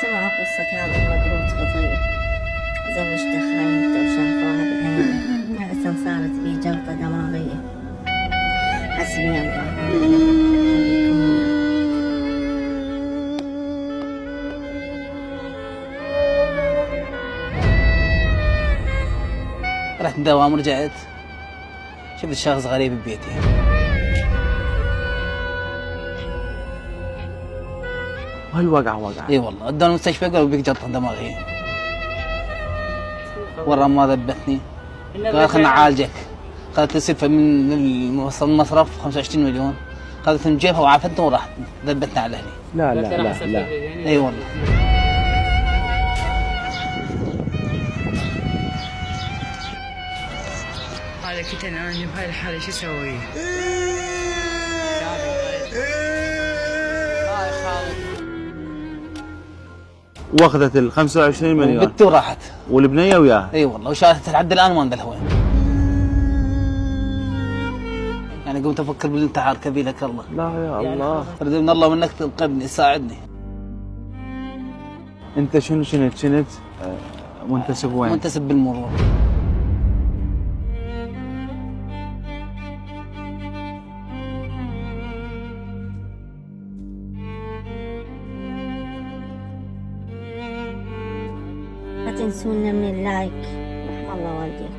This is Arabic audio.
سمعوا قصة هذا المقروض خطية، زوجته خاينته وشافوها بعينه، حسن صارت بيه جلطة دماغية. حسبي الله ونعم الوكيل. رحت دوام ورجعت شفت شخص غريب ببيتي. وهالوقعة وقعة؟ اي والله ودوني المستشفى قالوا بيك جلطة دماغية. ورا ما ذبتني قال خلنا نعالجك. اخذت سلفة من المصرف 25 مليون، اخذت من جيبها وعافتني وراحت ذبتنا على اهلي. لا لا لا لا. اي والله. هذا كنت انا بهاي الحالة شو اسوي؟ واخذت ال 25 مليون وبنتي وراحت والبنيه وياها. اي والله وشالت لحد الان ما عندها وين. يعني قمت افكر بالانتحار كبيلك الله. لا يا الله. اريد من الله منك تنقذني ساعدني. انت شنو منتسب وين؟ منتسب بالمرور. لا تنسونا من اللايك. رحم الله والديكم.